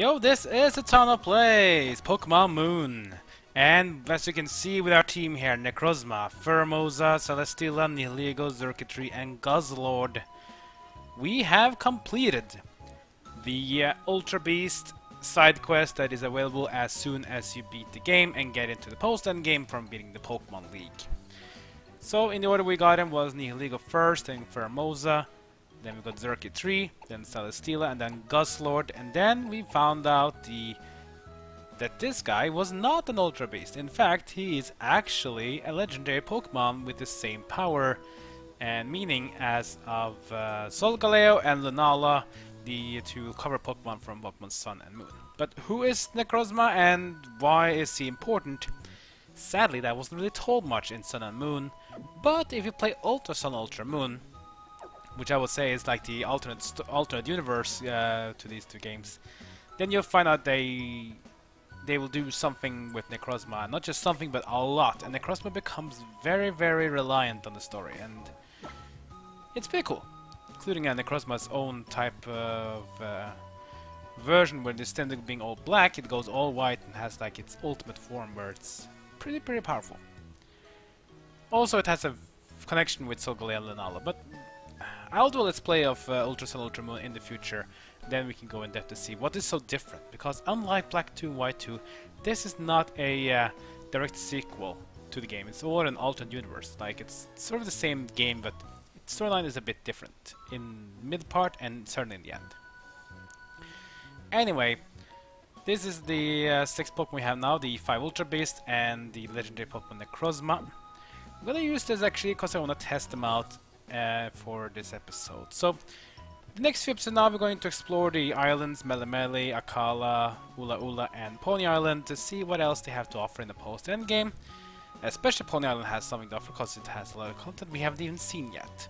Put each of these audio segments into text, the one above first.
Yo, this is a ton of plays, Pokemon Moon. And as you can see with our team here, Necrozma, Pheromosa, Celesteela, Nihilego, Xurkitree, and Guzzlord, we have completed the Ultra Beast side quest that is available as soon as you beat the game and get into the post-end game from beating the Pokemon League. So in the order we got him was Nihilego first, then Pheromosa, then we got Xurkitree, then Celesteela, and then Guzzlord, and then we found out that this guy was not an Ultra Beast. In fact, he is actually a legendary Pokemon with the same power and meaning as of Solgaleo and Lunala, the two cover Pokemon from Pokemon Sun and Moon. But who is Necrozma and why is he important? Sadly, that wasn't really told much in Sun and Moon, but if you play Ultra Sun, Ultra Moon, which I would say is like the alternate universe to these two games, then you'll find out they will do something with Necrozma. Not just something, but a lot. And Necrozma becomes very, very reliant on the story, and it's pretty cool. Including Necrozma's own type of version, where instead of being all black, it goes all white and has like its ultimate form, where it's pretty powerful. Also, it has a connection with Solgaleo and Lunala, but I'll do a let's play of Ultra Sun, Ultra Moon in the future. Then we can go in depth to see what is so different. Because unlike Black 2 and White 2, this is not a direct sequel to the game. It's all an alternate universe. Like, it's sort of the same game, but its storyline is a bit different in mid part and certainly in the end. Anyway, this is the 6 Pokemon we have now, the 5 Ultra Beasts and the legendary Pokemon Necrozma. I'm gonna use this actually because I want to test them out for this episode. So, the next few episodes now we're going to explore the islands Melemele, Akala, Ula and Pony Island to see what else they have to offer in the post-end game. Especially Pony Island has something to offer because it has a lot of content we haven't even seen yet.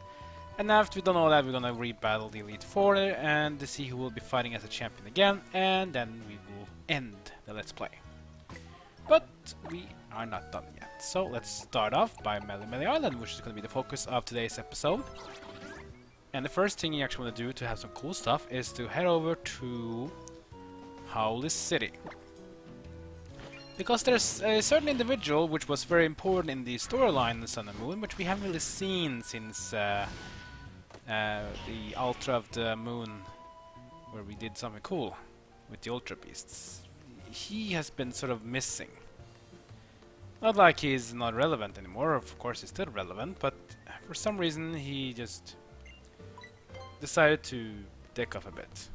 And after we've done all that, we're gonna re-battle the Elite Four and to see who will be fighting as a champion again, and then we will end the Let's Play. But we are not done yet. So let's start off by Melemele Island, which is going to be the focus of today's episode. And the first thing you actually want to do to have some cool stuff is to head over to Hau'oli City. Because there's a certain individual which was very important in the storyline in the Sun and Moon, which we haven't really seen since the Ultra of the Moon, where we did something cool with the Ultra Beasts. He has been sort of missing. Not like he's not relevant anymore, of course he's still relevant, but for some reason he just decided to dick off a bit.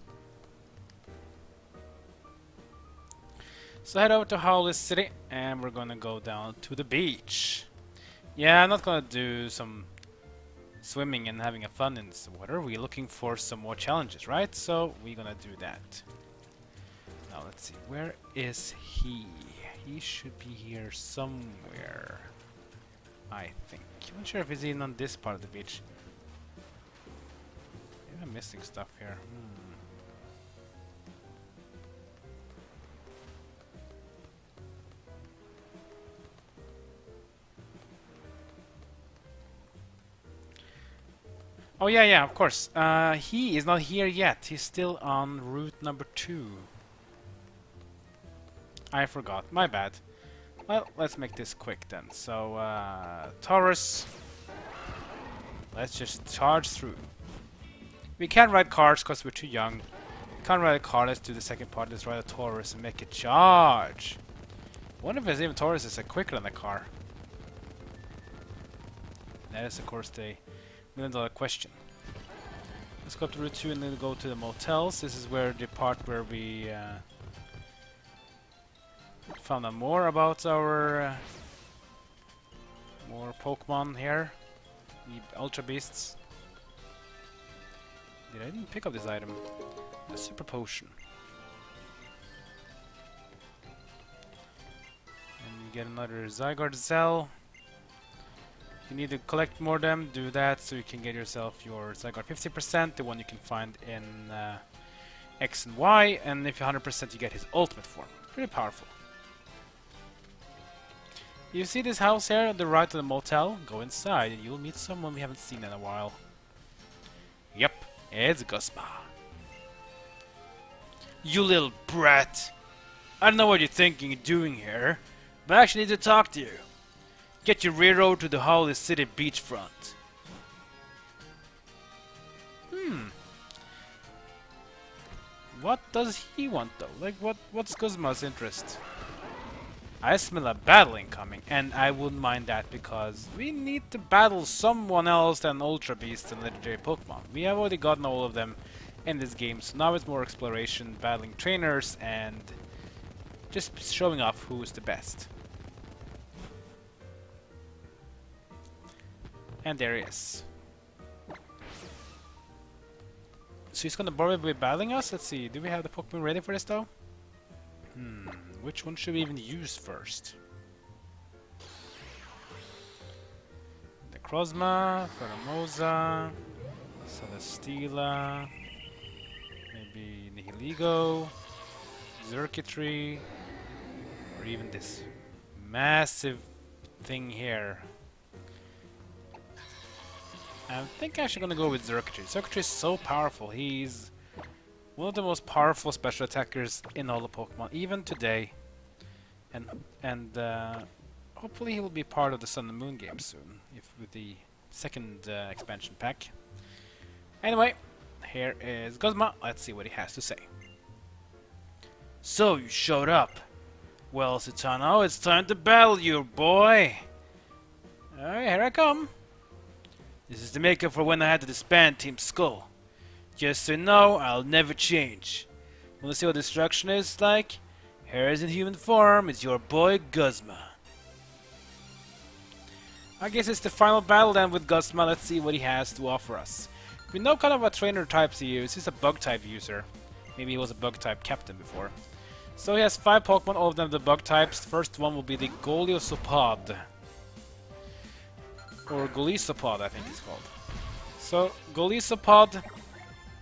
So head over to Hau'oli City and we're gonna go down to the beach. Yeah, I'm not gonna do some swimming and having a fun in this water. We're looking for some more challenges, right? So we're gonna do that. Now let's see, where is he? He should be here somewhere, I think. I'm not sure if he's even on this part of the beach. Maybe I'm missing stuff here. Oh yeah, of course. He is not here yet. He's still on route number 2. I forgot. My bad. Well, let's make this quick then. So, Taurus. Let's just charge through. We can't ride cars because we're too young. Can't ride a car. Let's do the second part. Let's ride a Taurus and make it charge. I wonder if even Taurus is quicker than a car. That is, of course, the $1,000,000 question. Let's go to Route 2 and then go to the motels. This is where the part where we found out more about our more Pokemon here, the Ultra Beasts. I didn't pick up this item, the Super Potion. And you get another Zygarde Cell. You need to collect more of them, do that so you can get yourself your Zygarde 50%, the one you can find in X and Y, and if you're 100% you get his ultimate form. Pretty powerful. You see this house here on the right of the motel? Go inside and you'll meet someone we haven't seen in a while. Yep, it's Guzma. You little brat! I don't know what you're thinking of doing here, but I actually need to talk to you. Get your railroad to the Hau'oli City beachfront. What does he want though? Like what's Guzma's interest? I smell a battle incoming, and I wouldn't mind that because we need to battle someone else than Ultra Beasts and Legendary Pokemon. We have already gotten all of them in this game, so now it's more exploration, battling trainers, and just showing off who's the best. And there he is. So he's gonna probably be battling us? Let's see, do we have the Pokemon ready for this though? Which one should we even use first? Necrozma, Pheromosa, Celesteela, maybe Nihilego, Xurkitree, or even this massive thing here. I think I'm actually gonna go with Xurkitree. Xurkitree is so powerful. He's one of the most powerful special attackers in all the Pokemon, even today. And hopefully he will be part of the Sun and Moon game soon, if with the second expansion pack. Anyway, here is Guzma. Let's see what he has to say. So you showed up. Well, Citano, it's time to battle you, boy. Alright, here I come. This is the makeup for when I had to disband Team Skull. Just so you know, I'll never change. Wanna see what destruction is like? Here is in human form, it's your boy Guzma. I guess it's the final battle then with Guzma. Let's see what he has to offer us. We know kind of what trainer types he uses. He's a bug type user. Maybe he was a bug type captain before. So he has 5 Pokemon, all of them the bug types. The first one will be the Golisopod. Or Golisopod, I think it's called. So Golisopod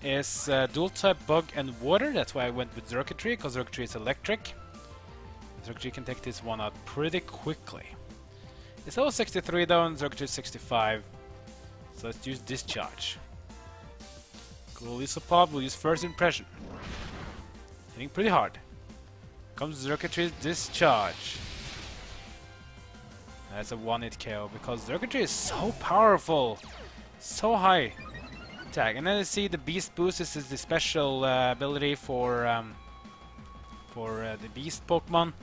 is dual type bug and water. That's why I went with Xurkitree, because Xurkitree is electric. Xurkitree can take this one out pretty quickly. It's level 63 though, and Xurkitree is 65. So let's use Discharge. Golisopod will use First Impression. Hitting pretty hard. Comes Xurkitree's Discharge. That's a one-hit KO because Xurkitree is so powerful, so high attack. And then you see the Beast Boost. This is the special ability for the Beast Pokemon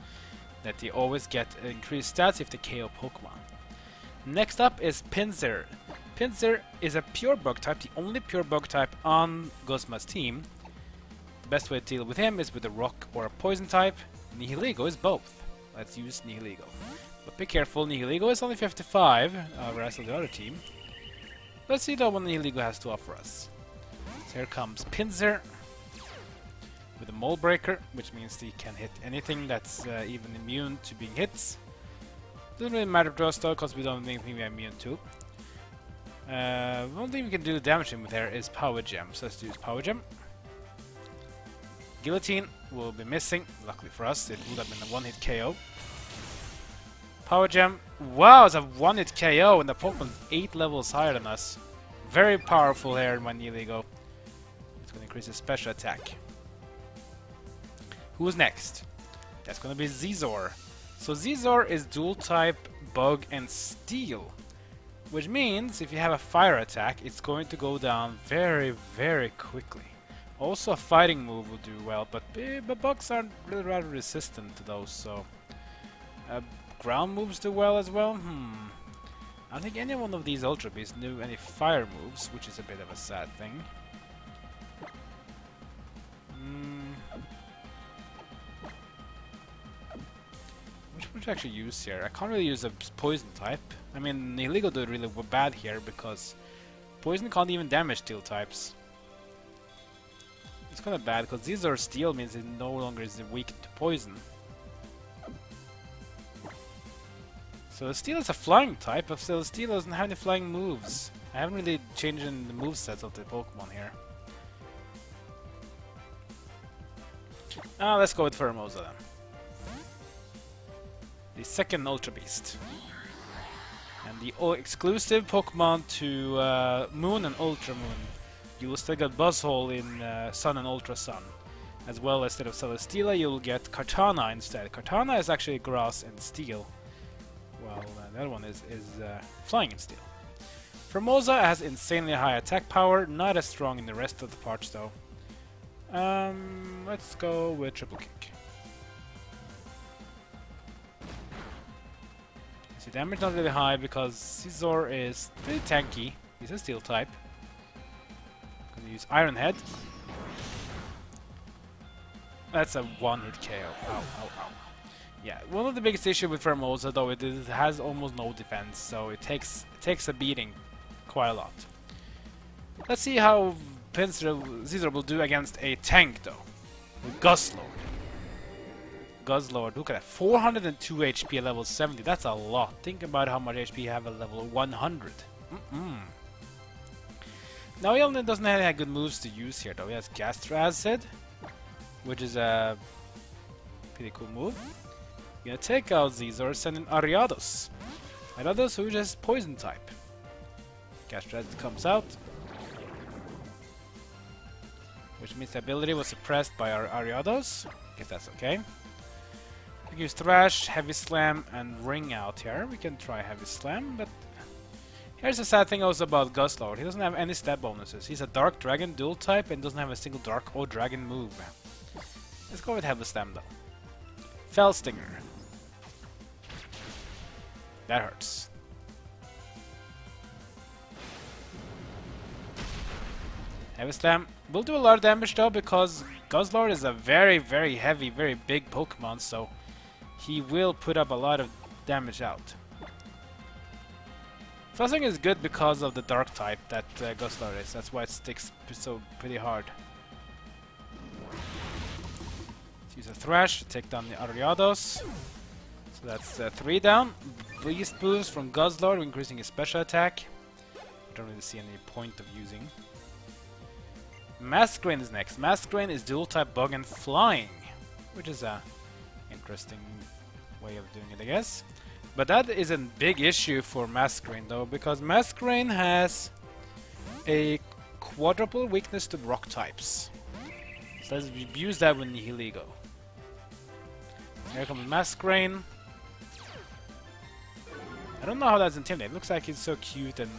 that they always get increased stats if they KO Pokemon. Next up is Pinsir. Pinsir is a pure bug type, the only pure bug type on Guzma's team. The best way to deal with him is with a rock or a poison type. Nihilego is both. Let's use Nihilego. But be careful, Nihilego is only 55, whereas on the other team. Let's see though what Nihilego has to offer us. So here comes Pinsir with a Mold Breaker, which means he can hit anything that's even immune to being hit. Doesn't really matter to us though, because we don't think we're immune to. One thing we can do damage him with here is Power Gem, so let's use Power Gem. Guillotine will be missing, luckily for us, it would have been a one-hit KO. Power Gem, wow, it's a one-hit KO and the Pokemon's 8 levels higher than us. Very powerful here in my Nihilego. It's going to increase his special attack. Who's next? That's going to be Scizor. So Scizor is dual type, bug and steel. Which means if you have a fire attack, it's going to go down very, very quickly. Also a fighting move will do well, but bugs are really rather resistant to those, so... ground moves do well as well? I don't think any one of these Ultra Beasts knew any fire moves, which is a bit of a sad thing. Which would you actually use here? I can't really use a poison type. I mean, Nihilego did really bad here because poison can't even damage steel types. It's kind of bad because these are steel means it no longer is weak to poison. So steel is a flying type, but still steel doesn't have any flying moves. I haven't really changed in the movesets of the Pokemon here. Let's go with Pheromosa then. The second Ultra Beast. And the exclusive Pokemon to Moon and Ultra Moon. You will still get Buzzhole in Sun and Ultra Sun. as well as instead of Celesteela you'll get Kartana instead. Kartana is actually grass and steel, while the other one is flying and steel. Formosa has insanely high attack power, not as strong in the rest of the parts though. Let's go with triple kick. See, damage not really high because Scizor is pretty tanky. He's a steel type. Gonna use Iron Head. That's a one-hit KO. Ow, ow, ow. Yeah, one of the biggest issues with Formosa though, it has almost no defense, so it takes a beating quite a lot. Let's see how Scizor will do against a tank though, with Guzzlord. Guzzlord, look at that, 402 HP at level 70, that's a lot. Think about how much HP you have at level 100. Now he only doesn't have good moves to use here though. He has Gastro Acid, which is a pretty cool move. You're gonna take out Scizor, send in Ariados. Ariados, who is poison type. Gastro Acid comes out, which means the ability was suppressed by our Ariados. Guess that's okay. We can use Thrash, Heavy Slam, and Ring out here. We can try Heavy Slam, but here's the sad thing also about Guzzlord. He doesn't have any stat bonuses. He's a Dark Dragon dual type and doesn't have a single Dark or Dragon move. Let's go with Heavy Slam though. Fell Stinger. That hurts. Heavy Slam will do a lot of damage though because Guzzlord is a very, very heavy, very big Pokemon, so he will put up a lot of damage out. Fuzzing is good because of the Dark type that Guzzlord is. That's why it sticks so pretty hard. Let's use a Thrash to take down the Ariados. So that's 3 down. Beast boost from Guzzlord, increasing his special attack. I don't really see any point of using. Masquerain is next. Masquerain is dual type bug and flying, which is a interesting way of doing it, I guess. But that is a big issue for Masquerain though, because Masquerain has a quadruple weakness to rock types. So let's abuse that with Nihilego. Here comes Masquerain. I don't know how that's Intimidate. It looks like he's so cute and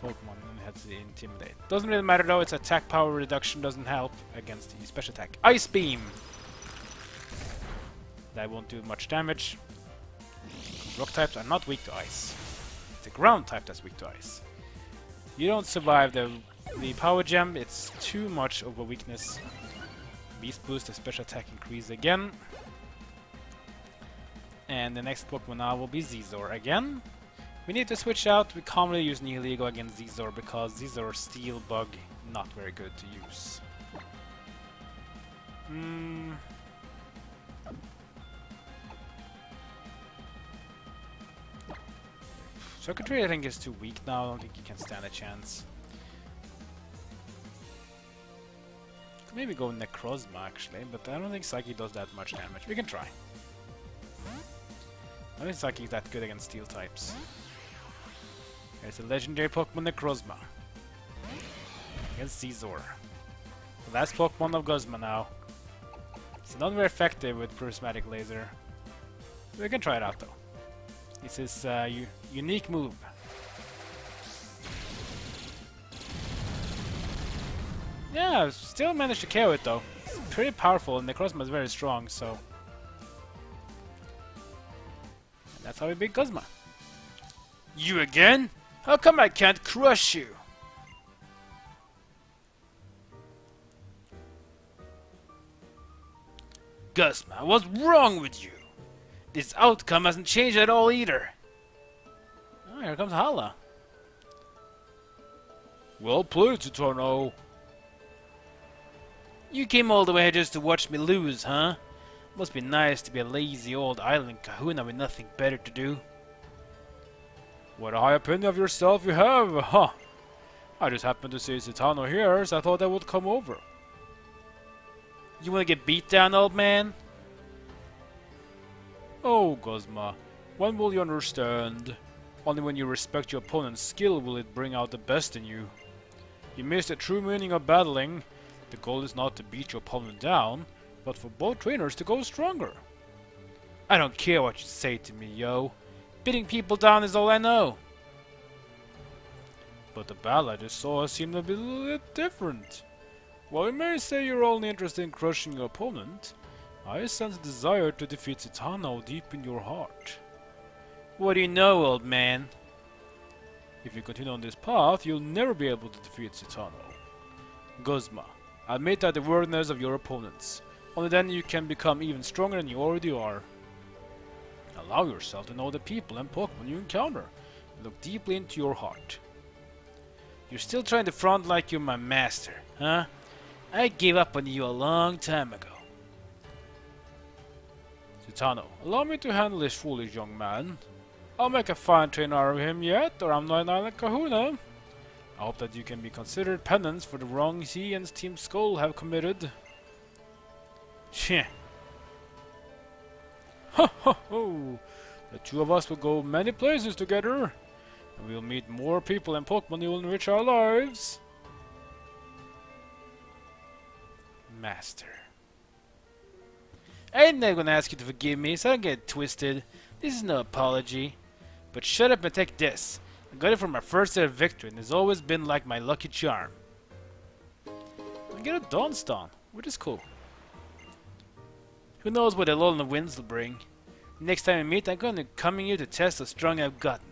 Pokemon and has the Intimidate. Doesn't really matter though, its attack power reduction doesn't help against the special attack. Ice Beam! That won't do much damage. Rock types are not weak to ice. It's a ground type that's weak to ice. You don't survive the power gem, it's too much of a weakness. Beast boost, the special attack increase again. And the next Pokemon now will be Scizor again. We need to switch out. We can't really use Nihilego against Scizor because Scizor Steel Bug not very good to use. Circuitry I think is too weak now. I don't think he can stand a chance. Could maybe go Necrozma actually, but I don't think Psyche does that much damage. We can try. I don't think Psyche is that good against steel types. There's a legendary Pokemon Necrozma against Scizor. The last Pokemon of Guzma now. It's not very effective with Prismatic Laser. We can try it out though. It's his unique move. Yeah, still managed to KO it though. It's pretty powerful and Necrozma is very strong, so... And that's how we beat Guzma. You again? How come I can't crush you? Guzma, what's wrong with you? This outcome hasn't changed at all either. Oh, here comes Hala. Well played, Totano. You came all the way here just to watch me lose, huh? Must be nice to be a lazy old island kahuna with nothing better to do. What a high opinion of yourself you have, huh? I just happened to see Totano here, so I thought I would come over. You wanna get beat down, old man? Oh, Guzma, when will you understand? Only when you respect your opponent's skill will it bring out the best in you. You missed the true meaning of battling. The goal is not to beat your opponent down. but for both trainers to go stronger. I don't care what you say to me, yo. Beating people down is all I know. But the battle I just saw seemed a bit different. While you may say you're only interested in crushing your opponent, I sense a desire to defeat Citano deep in your heart. What do you know, old man? If you continue on this path, you'll never be able to defeat Citano. Guzma, admit that the worthiness of your opponents. Only then you can become even stronger than you already are. Allow yourself to know the people and Pokemon you encounter, and look deeply into your heart. You're still trying to front like you're my master, huh? I gave up on you a long time ago. Citano, allow me to handle this foolish young man. I'll make a fine trainer out of him yet, or I'm not an island kahuna. I hope that you can be considered penance for the wrongs he and Team Skull have committed. Sheh. Ho ho ho! The two of us will go many places together, and we'll meet more people and Pokemon who will enrich our lives. Master. I'm not gonna ask you to forgive me, so don't get it twisted. This is no apology. But shut up and take this. I got it from my first set of victory, and it's always been like my lucky charm. I get a Dawnstone, which is cool. Who knows what the lull in the winds will bring. Next time we meet, I'm gonna come in here to test how strong I've gotten.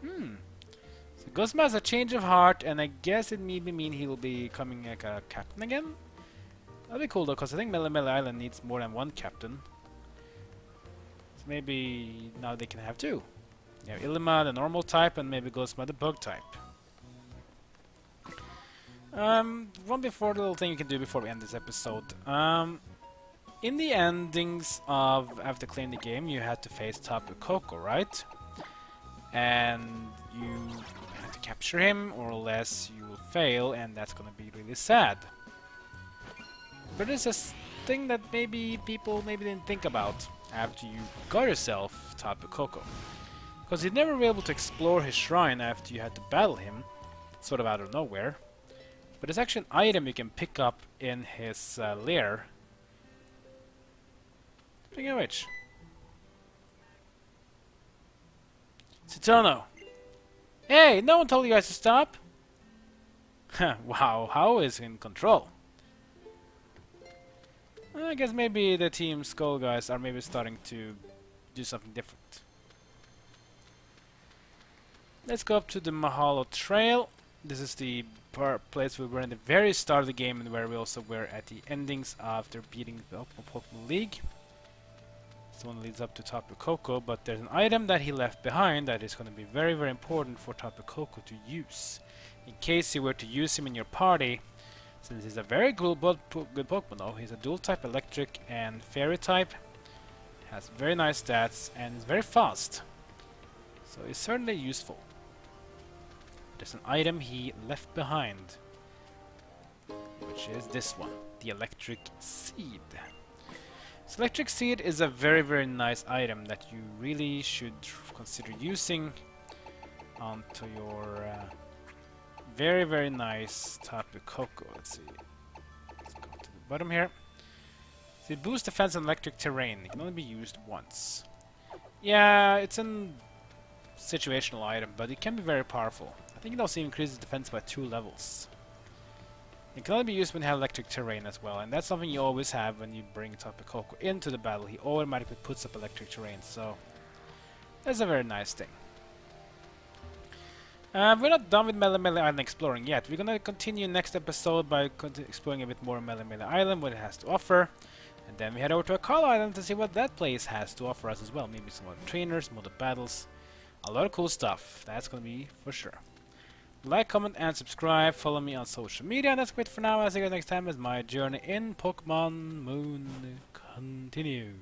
So Guzma has a change of heart, and I guess it may mean he will be becoming like a captain again? That'd be cool though, because I think Melemele Island needs more than one captain. So maybe now they can have two. You have Ilima, the normal type, and maybe Guzma, the bug type. One little thing you can do before we end this episode. In the endings of after clearing the game, you had to face Tapu Koko, right? And you have to capture him, or else you will fail, and that's gonna be really sad. But there's a thing that maybe people didn't think about after you got yourself Tapu Koko. Because you'd never be able to explore his shrine after you had to battle him, sort of out of nowhere. But there's actually an item you can pick up in his lair. Speaking of which, Citano! Hey, no one told you guys to stop! Wow, Hau is in control. I guess maybe the Team Skull guys are maybe starting to do something different. Let's go up to the Mahalo Trail. This is the place we were in the very start of the game, and where we also were at the endings after beating the Pokemon League. This one leads up to Tapu Koko, but there's an item that he left behind that is going to be very, very important for Tapu Koko to use. In case you were to use him in your party, since he's a very good Pokemon though, he's a dual type electric and fairy type, has very nice stats, and is very fast. So he's certainly useful. There's an item he left behind, which is this one, the Electric Seed. So Electric Seed is a very, very nice item that you really should consider using onto your very, very nice Tapu Koko. Let's see. Let's go to the bottom here. So it boosts defense on electric terrain. It can only be used once. Yeah, it's a situational item, but it can be very powerful. I think it also increases defense by 2 levels. It can only be used when you have electric terrain as well, and that's something you always have when you bring Tapu Koko into the battle. He automatically puts up electric terrain, so that's a very nice thing. We're not done with Melemele Island exploring yet. We're gonna continue next episode by exploring a bit more of Melemele Island, what it has to offer, and then we head over to Hala Island to see what that place has to offer us as well. Maybe some more trainers, more battles, a lot of cool stuff. That's gonna be for sure. Like, comment, and subscribe. Follow me on social media. And that's great for now. I'll see you guys next time as my journey in Pokemon Moon continues.